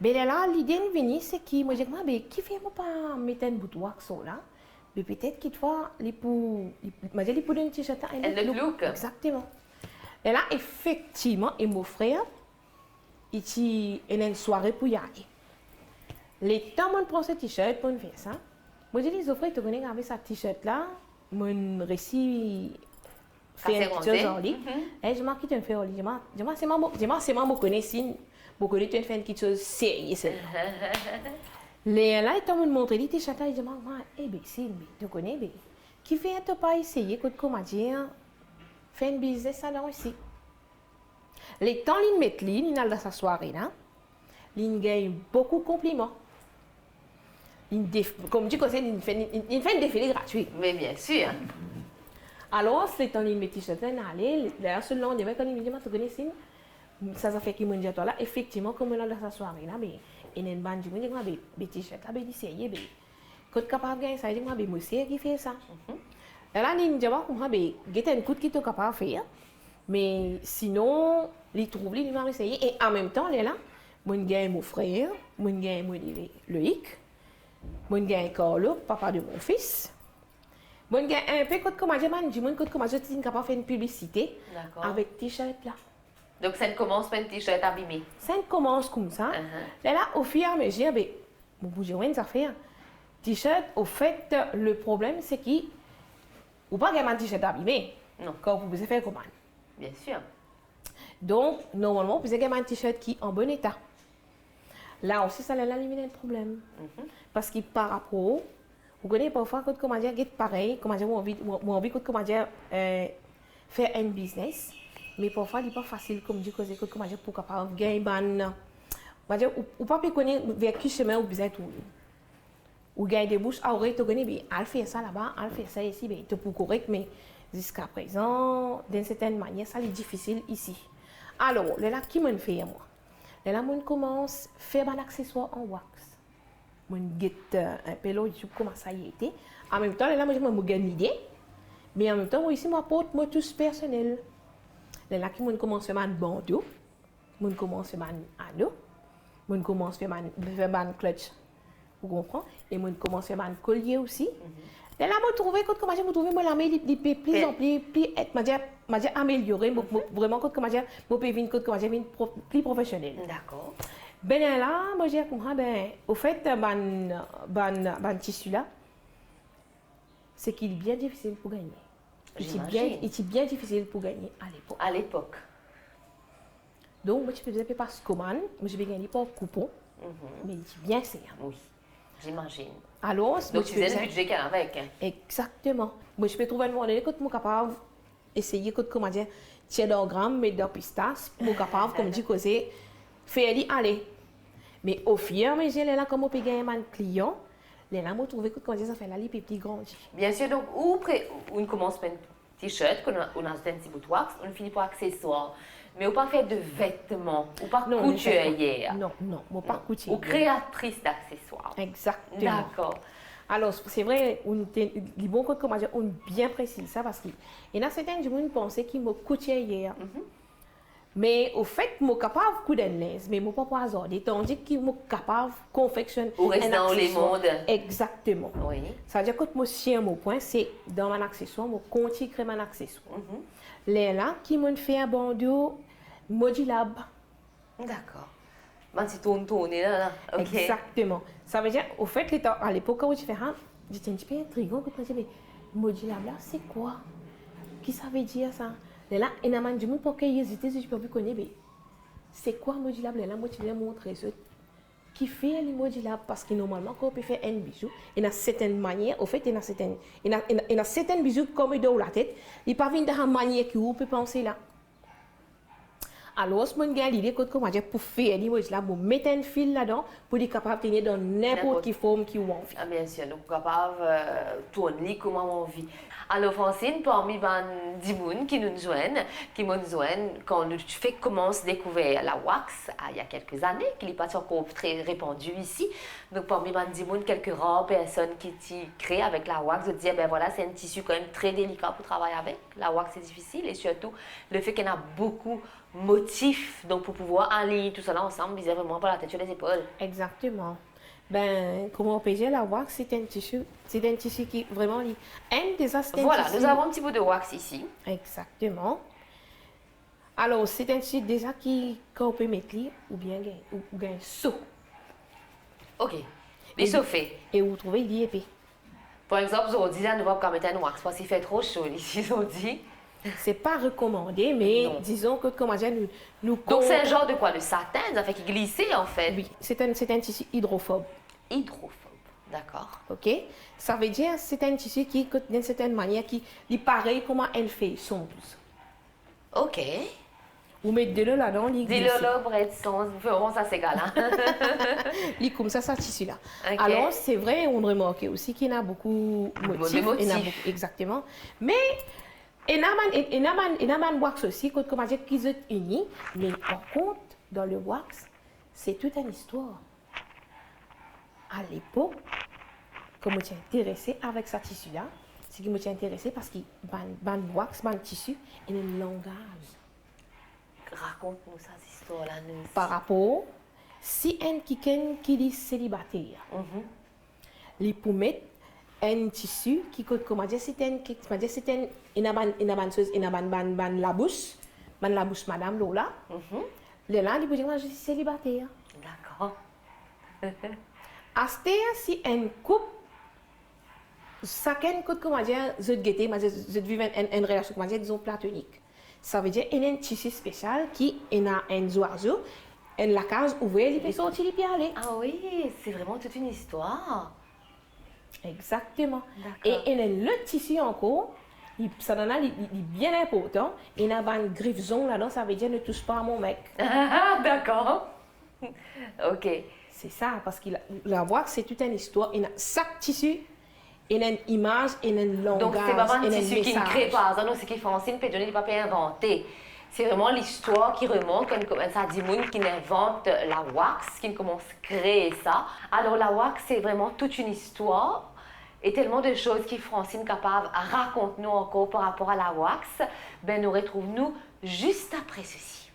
Mais là, l'idée est venue, c'est que moi, je me dis, mais qui fait pas mettre un bout de wax là? Mais peut-être qu'il faut, les pour donner un t-shirt à Un autre look. Exactement. Et là, effectivement, et mon frère, il a une soirée pour y aller. Les temps où on prend ce t-shirt pour faire ça, moi je dis, Zofré, tu connais avec ce t-shirt là, mon récit fait Assez une chose en rangé. ligne. Et je m'en quitte un fait en ligne. Je m'en c'est moi, je connais si, je connais tu fais une petite chose sérieuse. Les là, ils m'ont montré les t-shirts là, je dis, eh bien, si, tu connais, bien, qui fait un pas essayer, comment dire, faire une business ça là aussi. Les temps, ils mettent l'île, ils dans sa soirée là, ils gagnent beaucoup de compliments. Comme tu sais, il fait un défilé gratuit. Mais bien sûr. Alors, c'est ton ligne de t-shirt, aller, là, selon les quand il me dit, tu connais ça fait qu'il me dit, là, effectivement, comme on a dans sa soirée là, mais il y a une bande, je me dis, mais t-shirt là, mais c'est y est, mais quand tu es capable de gagner ça, je dis, mais moi, c'est qui fait ça. Là, il me dit, mais il y a un coup qui est capable de faire, mais sinon, il trouve, il va essayer, et en même temps, là, moi, je gagne mon frère, moi, je gagne le hic. Moi, je Carlo, papa de mon fils. Moi, je un peu comme je suis capable de faire une publicité D'accord. avec t-shirt là. Donc, ça ne commence pas un t-shirt abîmé. Ça commence comme ça. Là, au fur et à mesure, mon bouger une affaire. T-shirt, au fait, le problème, c'est qu'il ou pas un t-shirt abîmé. Non. Quand vous pouvez faire commande. Bien sûr. Donc, normalement, vous avez un t-shirt qui est en bon état. Là aussi, ça allait éliminer le problème. Parce que par rapport, vous connaissez parfois quand comment dire, pareil, comment dire, moi envie comment dire, faire un business, mais parfois il n'est pas facile comme dire comment dire pour capable gagner ban, ou pas connaître vers qui chemin ou besoin tout. Ou gagner des bouches à oreille, tu connais, mais elle fait ça là-bas, elle fait ça ici, mais tu pour correct, mais jusqu'à présent, d'une certaine manière, ça est difficile ici. Alors, là, qui me fait moi? Là, je commence à faire un accessoire en wax. Je guette un peu là, YouTube, comment ça y était. En même temps, là, je me gagne l'idée. Mais en même temps, ici, je porte moi tous personnel. Là, qui me commence à faire un bandeau. Je commence à faire un anneau. Je commence à faire un clutch. Vous comprenez? Et je commence à faire un collier aussi. Là, je trouve que comment je trouve la main de plus en plus améliorée, vraiment comment dire, plus professionnel. D'accord. Ben là, moi j'ai compris au fait ban tissu là, c'est qu'il est bien difficile pour gagner. Il est bien difficile pour gagner à l'époque. À l'époque. Donc moi je faisais pas commande, moi je vais gagner par coupon, mais il est bien c'est. Oui. J'imagine. Alors, donc tu faisais le budget qu'elle avec. Exactement. Moi, je peux trouver un moment donné que je suis capable d'essayer, comment dire, tirer d'orgramme, mettre dans pistache, pour capable, comme dit, causer, faire aller. Mais au fur et à mesure, là, comme on peut gagner un client, là, on trouve que, comment dire, ça fait la lippe plus grande. Bien sûr, donc, on commence par un t-shirt, on a un petit bout de wax, on finit par accessoires. Mais on pas fait de vêtements, ou pas couturière. Non, on pas couturière. Ou créatrice d'accessoires. Exactement. D'accord. Alors, c'est vrai, les bons codes, comment dire, on bien précise ça parce qu'il y a certains gens qui pensent qu'ils me couturière. Mais au fait, je suis capable de coudre l'aise, mais je ne peux pas hasarder. Tandis que je suis capable de confectionner ou reste dans les mondes. Exactement. Oui. Ça veut dire que je suis mon point, c'est dans mon accessoire, je continue à créer mon accessoire. Là, qui me fait un bandeau modulable. D'accord. C'est tourné là. Okay. Exactement. Ça veut dire, au fait, à l'époque, quand j'étais un petit peu intriguant, je me disais, mais modulable là, c'est quoi? Qui ça veut dire ça? Là, il y a du monde pour qu'ils hésitent, si je peux plus connaître, mais c'est quoi modulable? Là, moi, je vais montrer ce qui fait les modulables parce que normalement, quand on peut faire un bijou, il y a certaines manières, au fait, il y a certains bijoux comme dans la tête, il n'y a pas une manière qu'on peut penser là. Alors, si on a l'idée comment dire pour faire les modulables, pour mettre un fil là-dedans, pour être capable de tenir dans n'importe quelle forme qu'on a envie. Ah, bien sûr, donc capable de tourner comme on envie. Alors, Francine, parmi les gens qui nous joignent, quand le fait commence à découvrir la wax, il y a quelques années, qui n'est pas encore très répandu ici. Donc, parmi les gens, quelques rares personnes qui créent avec la wax, de dire, ben voilà, c'est un tissu quand même très délicat pour travailler avec. La wax, c'est difficile et surtout, le fait qu'il y en a beaucoup motifs, donc pour pouvoir aligner tout cela ensemble, ils vraiment pas la tête sur les épaules. Exactement. Ben, comment on peut dire, la wax, c'est un tissu qui vraiment un des aspects. Voilà, nous avons un petit bout de wax ici. Exactement. Alors, c'est un tissu déjà qu'on peut mettre ou bien un seau. Ok, les chauffés. Et vous trouvez il est épais. Par exemple, aujourd'hui, nous ne pas mettre un wax parce qu'il fait trop chaud ici aujourd'hui. C'est pas recommandé, mais non. Disons que comment dire, nous donc c'est un genre de quoi? De satin, ça fait qu'il glissait en fait. Oui, c'est un tissu hydrophobe. Hydrophobe, d'accord. Ok, ça veut dire c'est un tissu qui, d'une certaine manière, qui est pareil comment elle fait son blouse. Ok. Vous mettez de l'eau là-dedans, il glisse. De l'eau, bread, son, vraiment ça c'est égal. Il comme ça tissu là. Okay. Alors c'est vrai, on remarque aussi qu'il y en a beaucoup de motifs. Exactement. Mais il y a un wax aussi, comment dire, qui sont unis, mais par contre, dans le wax, c'est toute une histoire. À l'époque, quand je suis intéressée avec ce tissu-là, c'est que je suis intéressée parce que le wax, le tissu, il a un langage. Raconte-nous cette histoire-là. Par rapport, si un qui est célibataire, il peut mettre un tissu qui comment dire c'est la bouche madame Lola le là il peut dire moi je suis célibataire. D'accord. Aster si un couple chacun comment dire je guetter moi je vivre une relation comment dire disons platonique, ça veut dire il y a un tissu spécial qui il a un oiseau la case ouverte, il peut sortir, il peut aller. Ah oui, c'est vraiment toute une histoire. Exactement. D'accord. Et le tissu encore, ça en a, il est bien important. Il y a une griffe zone là-dedans, ça veut dire ne touche pas à mon mec. Ah, d'accord. Ok. C'est ça, parce que la wax, c'est toute une histoire. Il y a chaque tissu, il y a une image, il y a un langage, Donc c'est vraiment un il y a un tissu qui ne crée message. pas. Ça, donc, c'est qui Francine peut donner des papiers inventés. C'est vraiment l'histoire qui remonte, comme ça dit Moun, qui invente la wax, qui commence à créer ça. Alors la wax, c'est vraiment toute une histoire et tellement de choses qui Francine est capable de raconter nous encore par rapport à la wax. Ben nous retrouvons-nous juste après ceci.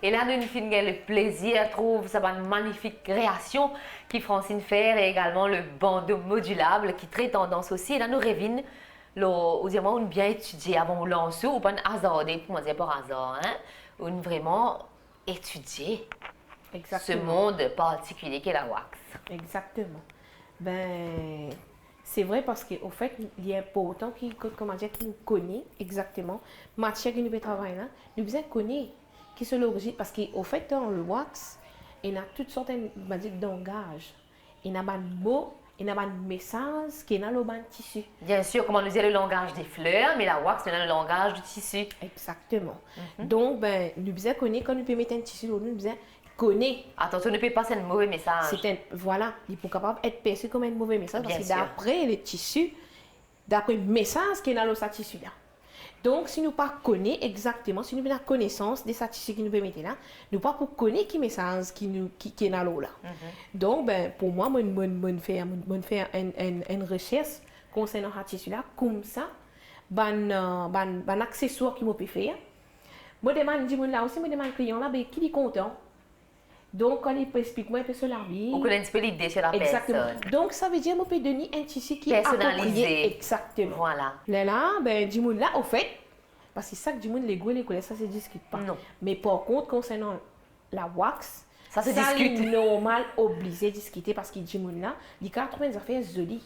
Et là, nous avons le plaisir, trouve ça une magnifique création qui Francine fait et également le bandeau modulable qui est très tendance aussi. Et là, nous revenons, on bien étudié avant de lancer ou pas hasardé, pour moi dire par hasard, hein, on vraiment étudié ce monde particulier qu'est la wax. Exactement. Ben, c'est vrai parce qu'au fait, il est important qu'il nous connaisse exactement la matière que nous travaillons là. Nous devons connaître qui est l'origine parce qu'au fait, dans le wax, il y a toutes sortes de langages. Il y a des mots, il y a des messages qui sont dans le tissu. Bien sûr, comme on nous dit le langage des fleurs, mais la wax, c'est le langage du tissu. Exactement. Donc, ben, nous devons connaître quand nous pouvons mettre un tissu, nous devons connaître. Attention, ne peut pas passer un mauvais message. Voilà, il est capable d'être perçu comme un mauvais message Bien parce que sûr. d'après le tissu, d'après le message qui est dans le tissu là. Donc, si nous ne connaissons pas exactement, si nous avons la connaissance de ce tissu qui nous permet là, nous ne pouvons pas connaître quel message qui est dans l'eau là. Donc, ben, pour moi, je fais une recherche concernant ce tissu là, comme ça, un accessoire qui me peut faire. Je demande là aussi, je demande au client là, ben, qui est content. Donc, quand il peut expliquer moi un peu sur la vie. On connaît un petit peu l'idée sur la Exactement. personne. Donc, ça veut dire que je peux donner un tissu qui est Personnalisé. approprié. Exactement. Voilà. Là, ben, du monde là, au fait, parce que ça que du monde, les goûts, les couleurs, ça se discute pas. Non. Mais par contre, concernant la wax, Ça se discute. est normal, obligé de discuter parce que du monde là, il y a 80 affaires jolies.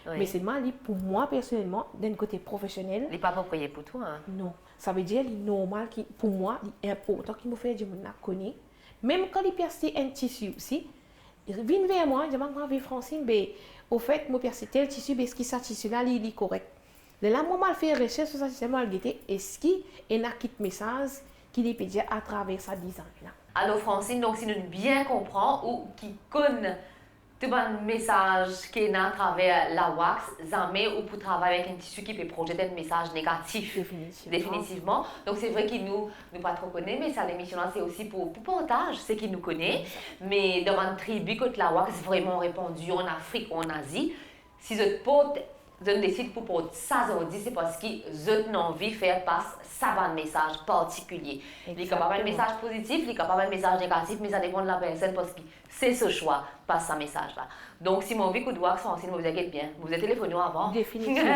Oui. Mais c'est mal, pour moi, personnellement, d'un côté professionnel, Il n'est pas approprié pour toi. Hein. non. Ça veut dire qu'il est normal, pour moi, il est important qu'il me fasse du monde là connaître. Même quand il perce un tissu aussi, il vient vers moi, il dit, moi, Francine, mais au fait, moi perce tel tissu, mais est-ce que ce tissu-là, il est correct? Là, moi, je fais recherche sur ça, je vais regarder est-ce qu'il y a un message qui peut dire à travers sa design là. Alors Francine, donc si nous bien comprend ou qui connaît tout un message qui est à travers la wax, jamais ou pour travailler avec un tissu qui peut projeter un message négatif. Définitivement. Donc c'est vrai qu'il nous pas trop connaît, mais ça l'émission là c'est aussi pour partage, c'est qu'il nous connaît. Mais dans une tribu que la wax vraiment répandu en Afrique ou en Asie, si je porte je décide pour porter ça aujourd'hui, c'est parce que je n'ai envie de faire passer ça un message particulier. Il est capable un message positif, il est capable un message négatif, mais ça dépend de la personne parce que c'est ce choix, pas ce message-là. Donc, si mon envie de voir Francine, vous inquiétez bien, vous êtes téléphoné avant. Définitivement.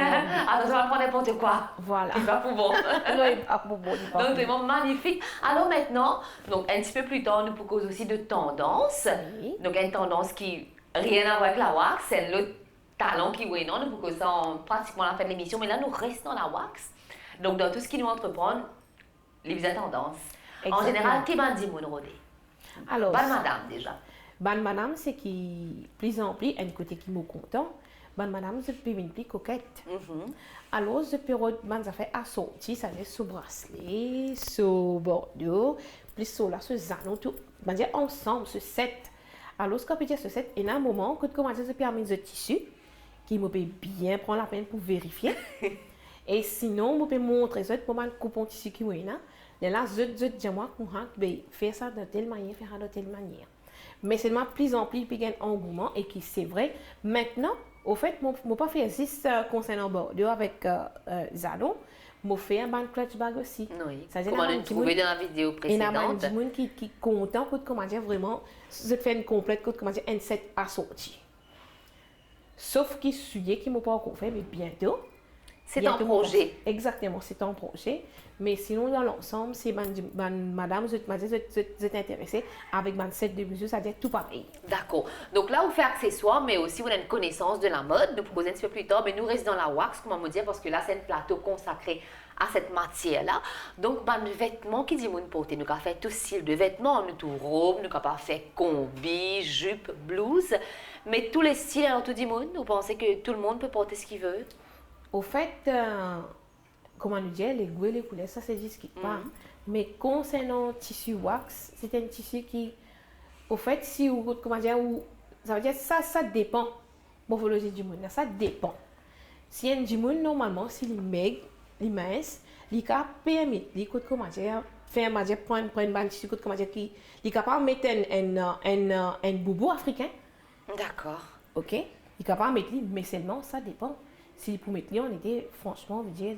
Attention à prendre n'importe quoi. Voilà. C'est pas pour bon. Non, il pas pour bon. Donc, vraiment magnifique. Alors maintenant, donc, un petit peu plus tard, nous proposons aussi de tendances. Oui. Donc, une tendance qui n'a rien à voir avec la wax, c'est le talent qui est non, nous proposons ça pratiquement à la fin de l'émission, mais là, nous restons dans la wax. Donc, dans tout ce qui nous entreprend, les tendances. En général, qui m'a dit mon rodé? Alors, Bonne madame déjà. Bonne madame, c'est qui, plus en plus, un côté qui me content. Bonne madame, je peux une plus coquette. Alors, je peux faire affaires assorties, ça veut dire sous bracelet, sous bordeaux, plus sur là, sous zanon, tout. Je dire ensemble, ce set. Alors, ce qu'on peut dire, ce set, il y a un moment, quand je commence à permettre ce tissu, qui me peut bien prendre la peine pour vérifier. Et sinon, je peux montrer ça pour un coupon tissu qui est là. Et là, je dis moi qu'on faire ça de telle manière, faire ça de telle manière. Mais c'est de plus en plus, il y a un engouement et qui c'est vrai. Maintenant, au fait, je ne pas faire juste concernant Bordeaux avec Zadon, je fais un clutch bag aussi. Oui. Comme on l'a trouvé dans la vidéo précédente. Il y a des gens qui sont contents de vraiment, je fais une complète, un set assorti. Sauf qui suit, qui ne m'a pas encore fait, mais bientôt. C'est un projet. Exactement, c'est un projet. Mais sinon, dans l'ensemble, c'est madame, vous êtes intéressée avec mon set de mesures, c'est-à-dire tout pareil. D'accord. Donc là, vous faites accessoires, mais aussi vous avez une connaissance de la mode. Nous proposons un petit peu plus tard, mais nous restons dans la wax, comment me dire, parce que là, c'est un plateau consacré à cette matière-là. Donc, les vêtements qui disent nous porter, nous avons fait tout style de vêtements, nous tout robe, nous avons fait combi, jupe, blouse, mais tous les styles, alors tout dit vous pensez que tout le monde peut porter ce qu'il veut? Au fait, comment nous dire, les goûts et les couleurs, ça c'est juste qui part. Mais concernant le tissu wax, c'est un tissu qui, au fait, si vous, comment dire, ça veut dire ça dépend. Morphologie du monde, ça dépend. Si un du monde, normalement, s'il est maigre, il est mince, il peut permettre, il peut, comment dire, faire, prendre un tissu, comment dire, il est capable de mettre un boubou africain. D'accord. Ok? Il est capable de mettre, mais seulement, ça dépend. Si pour mettre on était, franchement, on veut dire,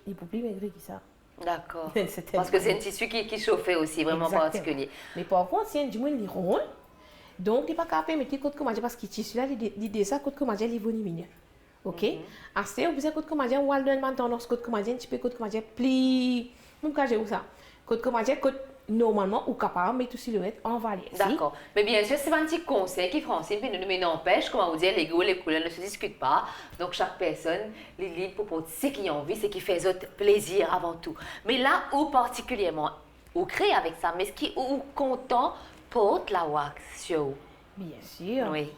il ne peut plus maigrir que ça. D'accord. Parce que c'est un tissu qui chauffait aussi, vraiment particulier. Mais par contre, si un du monde, il rond, donc il n'est pas capable de mettre côte comment parce que le tissu là, il déjà côte comment il est volumineux. Ok? Assez, vous avez côte comment dire, ou alors tendance côte comment dire, un petit peu côte comment dire, pli, même quand j'ai où ça. Côte comment dire, côte normalement ou capable de mettre tout silhouette en valise. D'accord. Mais bien sûr, c'est un petit conseil qui Francine, mais n'empêche, comment vous dire, les goûts, les couleurs ne se discutent pas. Donc chaque personne, les libre pour porter ce qu'il a envie, ce qui fait autre plaisir avant tout. Mais là où particulièrement, ou crée avec ça, mais ce qui ou content porte la wax sur vous. Bien sûr. Oui.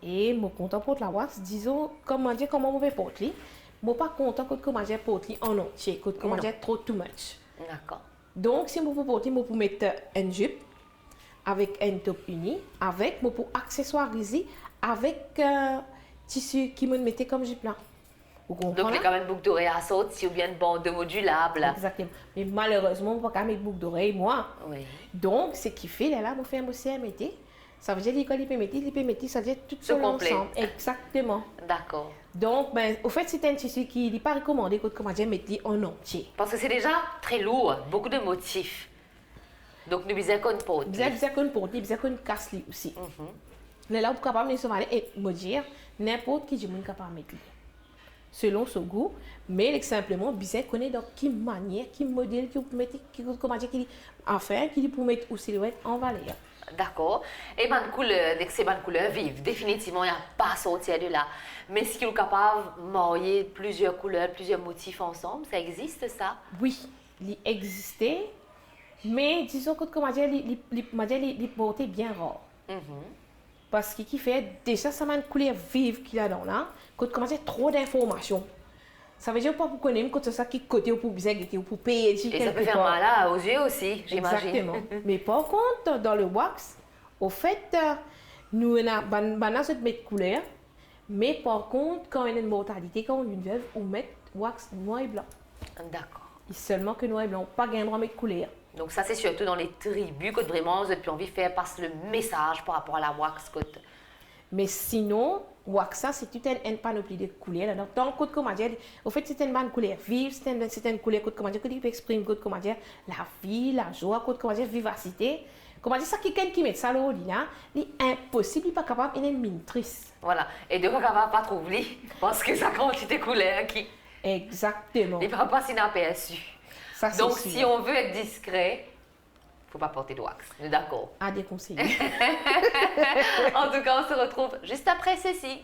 Et mon content porte la wax, disons, comment on veut porter. Moi pas content comment je porte en entier, comment je trop too much. D'accord. Donc, si je peux porter, je peux mettre une jupe avec un top uni, avec, je peux accessoiriser avec tissu qui me mettait comme jupe là. Donc, il y a quand même boucle d'oreille à sauter ou bien une bande modulable. Exactement. Mais malheureusement, je ne peux pas mettre boucle d'oreille, moi. Oui. Donc, ce qui fait, là, je fais un aussi à mettre. Ça veut dire qu'il peut mettre, ça veut dire tout seul ensemble. Exactement. D'accord. Donc, au fait, c'est un tissu qui n'est pas recommandé que comment dire mettre en entier. Parce que c'est déjà très lourd, beaucoup de motifs. Donc, nous besoin qu'on porte. Besoin qu'on porte, besoin qu'on casse aussi. Là, vous êtes capable de se faire et me dire n'importe qui est capable de mettre. Selon son goût, mais simplement, besoin qu'on est dans quelle manière, quel modèle qui vous mettez, comment dire, enfin, qui pour mettre ou silhouette en valeur. D'accord. Et bonne couleur, dès que c'est bonne couleur vive, définitivement, il n'y a pas à sortir de là. Mais si vous êtes capable de marier plusieurs couleurs, plusieurs motifs ensemble, ça existe ça? Oui, il existait, mais disons que comment dire, il portait bien rare. Parce qu'il fait déjà ça m'a une couleur vive qu'il a dans là, quand comment dire trop d'informations. Ça veut dire pas pour connaître quand c'est ça qui côté ou pour bizarre ou pour payer Et ça quelque peut faire part. mal là, aux yeux aussi, j'imagine. Exactement. Mais par contre, dans le wax, au fait, nous avons cette mettre couleur, mais par contre, quand on a une mortalité, quand on a une veuve, on met wax noir et blanc. D'accord. Et seulement que noir et blanc, pas gain droit mettre couleur. Donc ça, c'est surtout dans les tribus que vraiment, vous avez plus envie de faire passer le message par rapport à la wax. Mais sinon, wax ça, c'est toute une panoplie de couleurs. Donc, dans le code comment dire, au fait, c'est une bonne couleur vive, c'est une couleur code comment dire, que tu exprimes code comment dire, la vie, la joie, code comment dire, vivacité. Comment dire, ça, quelqu'un qui met ça là, il est impossible, il n'est pas capable, il est une mine triste. Voilà. Et de quoi qu'on va pas trop oublier, parce que ça quantité de couleurs qui Exactement. ne va pas s'inaperçu. Ça, c'est Donc, sûr. si on veut être discret, il ne faut pas porter de wax. On est d'accord. À déconseiller. En tout cas, on se retrouve juste après ceci.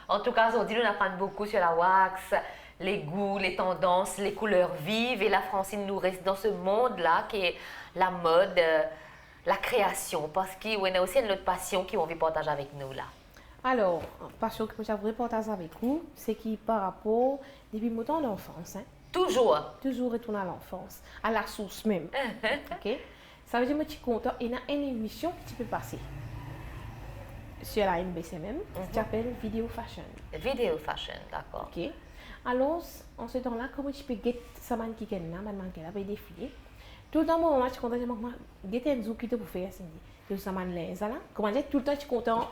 En tout cas, aujourd'hui, nous apprenons beaucoup sur la wax, les goûts, les tendances, les couleurs vives. Et la Francine nous reste dans ce monde-là qui est la mode, la création. Parce qu'on a aussi une autre passion qu'on veut partager avec nous là. Alors, passion que j'aimerais partager avec vous, c'est qui par rapport, depuis mon temps d'enfance, hein, Toujours. toujours retourner à l'enfance, à la source même. Ok? Ça veut dire que je suis content. Il y a une émission que tu peux passer sur la MBC même, qui s'appelle Video Fashion. Vidéo fashion, d'accord. Ok? Alors, en ce temps-là, comment tu peux get ça man qui est là, man qui est là, pour défiler. Tout le temps, moi, je suis content, je me get un zou qui te pour faire, c'est dit. Ça man là, comment dire, tout le temps, je suis content.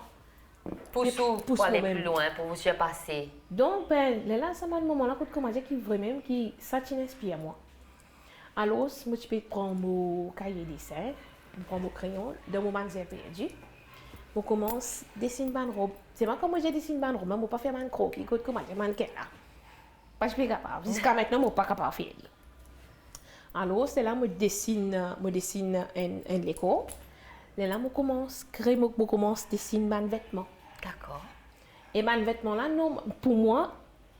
Pousse pour aller plus loin, pour vous surpasser. Donc, ben, là, ça m'a un moment là, comment dire, qui vraiment, qui, ça t'inspire moi. Alors, moi, tu peux prendre mon cahier dessin, je prends mon crayon, dans mon manzé perdu. Je commence à dessiner une robe. C'est pas comme moi, j'ai dessiné une robe, mais je ne peux pas faire un croquis, comment dire, un là. Pas je suis capable. Jusqu'à maintenant, je ne suis pas capable de faire. Alors, c'est là que je dessine un décor. Et là, je commence à dessiner un vêtement. D'accord. Et mes vêtements-là, pour moi,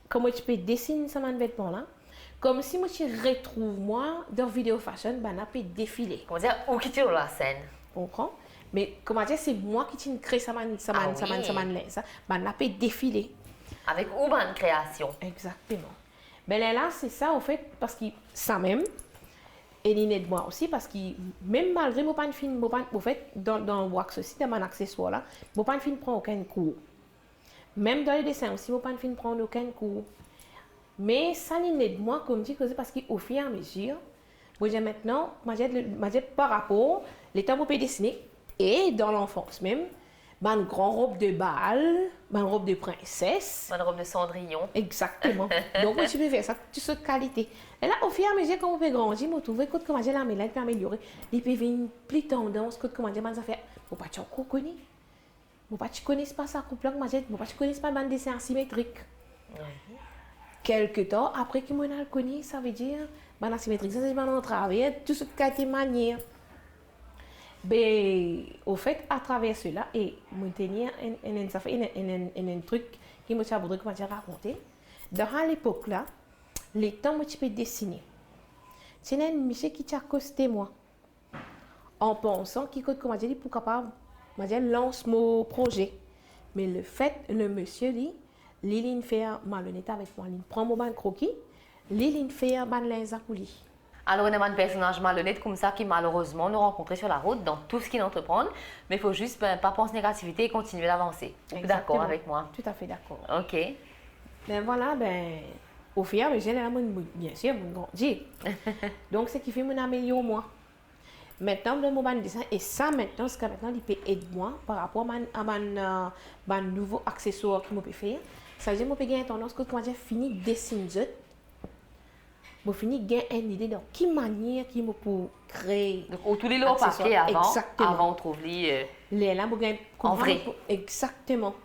comment tu peux dessiner ce vêtement là comme si moi, je retrouve moi dans vidéo fashion, ben, on peut défiler. Comment dire, où qui tire la scène? Tu comprends? Mais comment dire, c'est moi qui crée ça, ben, on peut défiler. Avec où bonne création? Exactement. Mais là, c'est ça, en fait, parce que ça même, et il de moi aussi, parce que même malgré mon pas de film, en fait, dans le wax aussi, dans mon accessoire là, mon pas de film prend aucun cours. Même dans les dessins aussi, mon pas de film prend aucun cours. Mais ça l'aide moi, comme je dis, parce qu'au fur et à mesure, moi j'ai maintenant, par rapport, les temps où on peut dessiner, et dans l'enfance même, une grande robe de bal, une robe de princesse. Une robe de Cendrillon. Exactement. Donc, tu peux faire ça, toute cette qualité. Et là, au fur et à mesure, quand on peut grandir, on trouve que comment dire, la mélange peut améliorer. Il peut venir plus tendance, que comment dire, ça fait. Faut pas tu connais. Faut pas tu connais pas ça, couple, comment dire, faut pas tu connais pas un dessin asymétrique. Quelque temps après que moi je le connais, ça veut dire, asymétrique, ça c'est un travail, tout ce qui a été manière. Ben, au fait, à travers cela, et moi tenir un truc qui me voudrait comment dire raconter. Dans l'époque là, les temps où tu peux dessiner, c'est un monsieur qui t'a accosté moi, en pensant qu'il coûte comment dire pour capable, lance mon projet. Mais le fait, le monsieur dit, Liline fait malhonnête avec moi, il prend mon ban croquis, Liline fait ban linge pour lui. Alors, on a un personnage malhonnête comme ça qui malheureusement nous rencontrait sur la route dans tout ce qu'il entreprend. Mais il faut juste pas penser négativité et continuer d'avancer. D'accord avec moi? Tout à fait d'accord. Ok. Ben voilà, au fur et à mesure, bien sûr, je grandis. Donc, ce qui fait mon améliore moi. Maintenant, le moment dessin, et ça maintenant, ce que maintenant, il peut aider moi par rapport à mon nouveau accessoire que je peux faire. Ça veut dire que je peux gagner tendance que quand j'ai fini de dessiner, je finis de gagner une idée de quelle manière qui me pour créer. Donc, tous les lots papier avant on trouve les. Les là, en vrai. Exactement.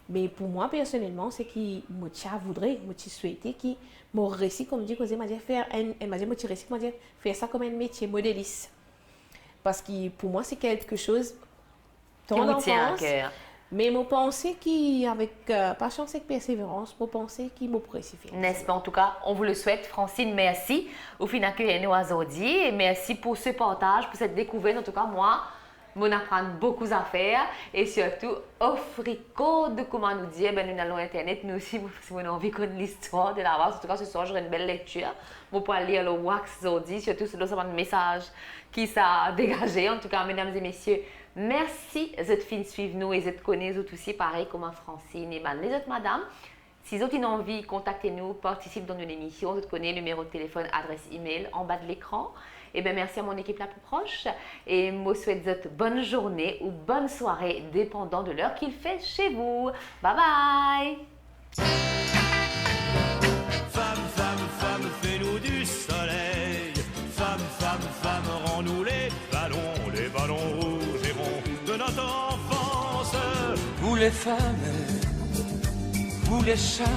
Mais pour moi, personnellement, c'est que je voudrais, je souhaitais que mon récit, comme dit, faire ça comme un métier modéliste. Parce que pour moi, c'est quelque chose qui me tient à cœur. Mais je pensais qu'avec patience et persévérance, je pensais qu'il me pourrait suffire. N'est-ce pas? En tout cas, on vous le souhaite. Francine, merci. Au final, accueillir nous aujourd'hui. Et merci pour ce partage, pour cette découverte. En tout cas, moi, on apprend beaucoup d'affaires et surtout offrir de comment nous dire, ben nous allons internet nous aussi si on a envie de connaître l'histoire de la race. En tout cas ce soir j'aurai une belle lecture. On pourra lire le wax aujourd'hui, surtout c'est un message qui s'est dégagé. En tout cas mesdames et messieurs, merci de suivre nous et de connaître aussi pareil comme Francine et les autres madames. Si vous avez envie, contactez-nous, participez dans une émission. Vous connaissez le numéro de téléphone, adresse email en bas de l'écran. Et bien, merci à mon équipe la plus proche. Et moi, je souhaite bonne journée ou bonne soirée, dépendant de l'heure qu'il fait chez vous. Bye bye! Femme, femme, femme, fais-nous du soleil. Femme, femme, femme, rends-nous les ballons rouges et ronds de notre enfance. Vous les femmes, vous les charmes.